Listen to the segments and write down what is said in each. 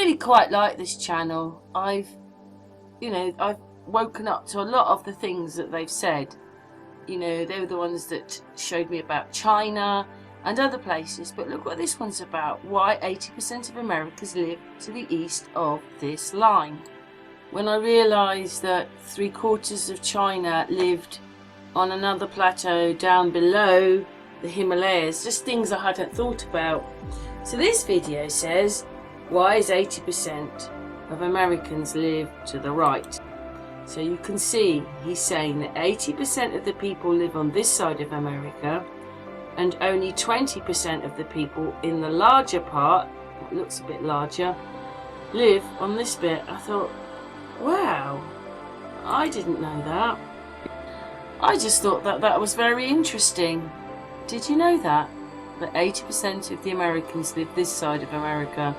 really quite like this channel. I've woken up to a lot of the things that they've said. You know, they were the ones that showed me about China and other places, but look what this one's about. Why 80% of Americans live to the east of this line. When I realised that 3/4 of China lived on another plateau down below the Himalayas, just things I hadn't thought about. So this video says, why is 80% of Americans live to the right? So you can see he's saying that 80% of the people live on this side of America and only 20% of the people in the larger part, it looks a bit larger, live on this bit. I thought, wow, I didn't know that. I just thought that that was very interesting. Did you know that? That 80% of the Americans live this side of America,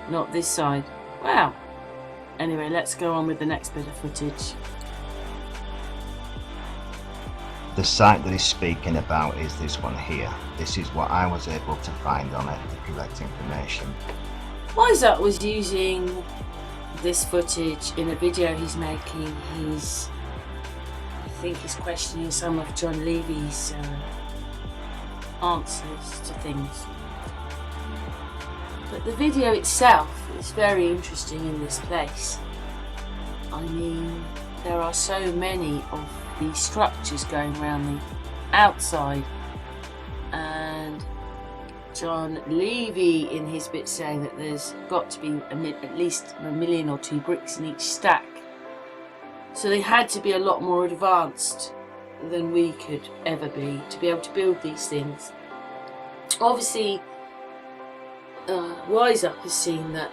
not this side. Wow. Anyway, let's go on with the next bit of footage. The site that he's speaking about is this one here. This is what I was able to find on it, the correct information. Isaac was using this footage in a video he's making. I think he's questioning some of John Levy's answers to things. But the video itself is very interesting in this place. I mean, there are so many of these structures going around the outside, and John Levy in his bit saying that there's got to be at least 1 million or 2 bricks in each stack. So they had to be a lot more advanced than we could ever be to be able to build these things. Obviously, Wise Up has seen that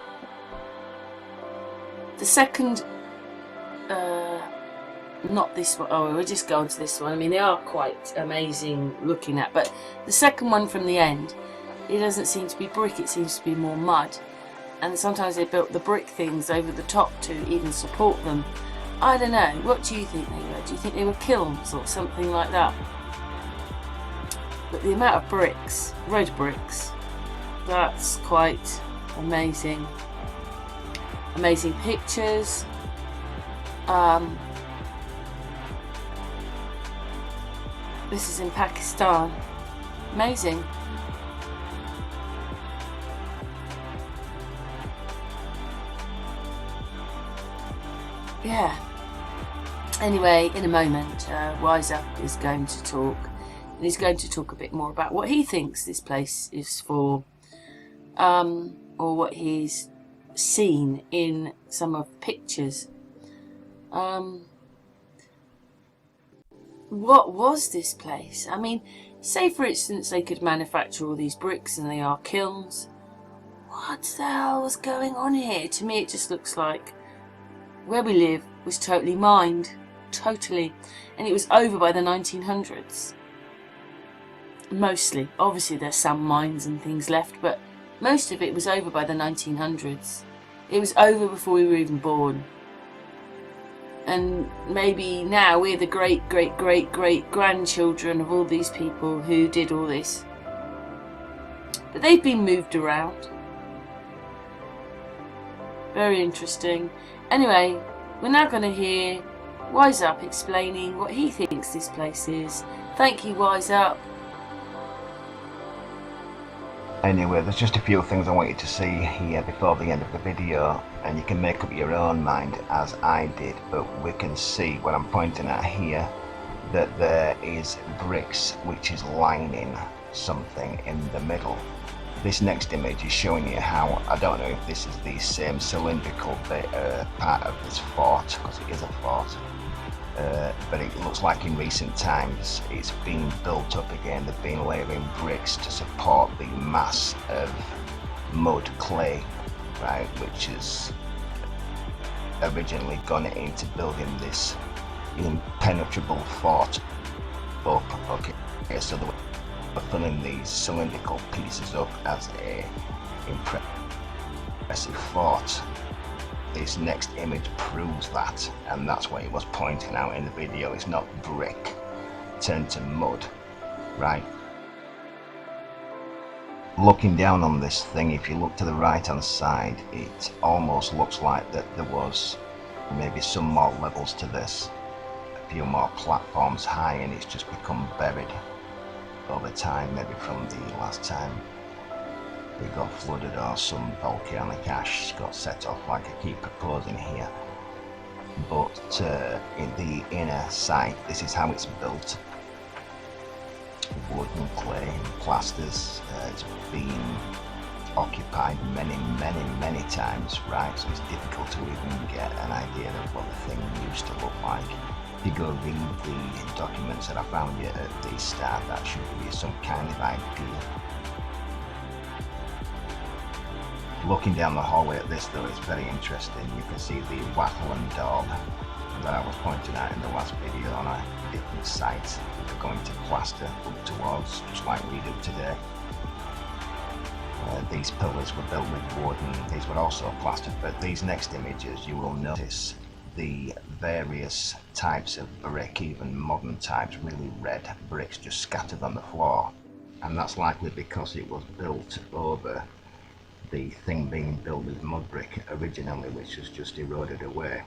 the second, not this one, oh, we'll just go on to this one. I mean, they are quite amazing looking at, but the second one from the end, it doesn't seem to be brick, it seems to be more mud. And sometimes they built the brick things over the top to even support them. I don't know, what do you think they were? Do you think they were kilns or something like that? But the amount of bricks, red bricks, that's quite amazing. Amazing pictures. This is in Pakistan. Amazing. Yeah. Anyway, in a moment, Wise Up is going to talk. And he's going to talk a bit more about what he thinks this place is for, or what he's seen in some of the pictures. What was this place? I mean, say for instance they could manufacture all these bricks and they are kilns. What the hell was going on here? To me it just looks like where we live was totally mined. Totally. And it was over by the 1900s. Mostly. Obviously there's some mines and things left, but most of it was over by the 1900s. It was over before we were even born. And maybe now we're the great, great, great, great grandchildren of all these people who did all this. But they've been moved around. Very interesting. Anyway, we're now going to hear Wise Up explaining what he thinks this place is. Thank you, Wise Up. Anyway, there's just a few things I want you to see here before the end of the video, and you can make up your own mind as I did, but we can see what I'm pointing at here, that there is bricks which is lining something in the middle. This next image is showing you how, I don't know if this is the same cylindrical part of this fort, because it is a fort, but it looks like in recent times it's been built up again. They've been layering bricks to support the mass of mud clay, right, which has originally gone into building this impenetrable fort up. Okay, so we're filling these cylindrical pieces up as a impressive fort. This next image proves that, and that's what he was pointing out in the video. It's not brick turned to mud, right? looking down on this thing, if you look to the right hand side, it almost looks like that there was maybe some more levels to this, a few more platforms high, and it's just become buried over time, maybe from the last time it got flooded or some volcanic ash got set off, like I keep proposing here. But in the inner side, this is how it's built: wood and clay and plasters. It's been occupied many times, right? So it's difficult to even get an idea of what the thing used to look like. If you go read the documents that I found here at the start, that should give you some kind of idea. Looking down the hallway at this though, it's very interesting. You can see the wattle and daub that I was pointing out in the last video on a different site. They're going to plaster up towards, just like we do today. These pillars were built with wood, and these were also plastered, but these next images you will notice the various types of brick, even modern types, really red bricks just scattered on the floor, and that's likely because it was built over the thing being built with mud brick originally, which has just eroded away.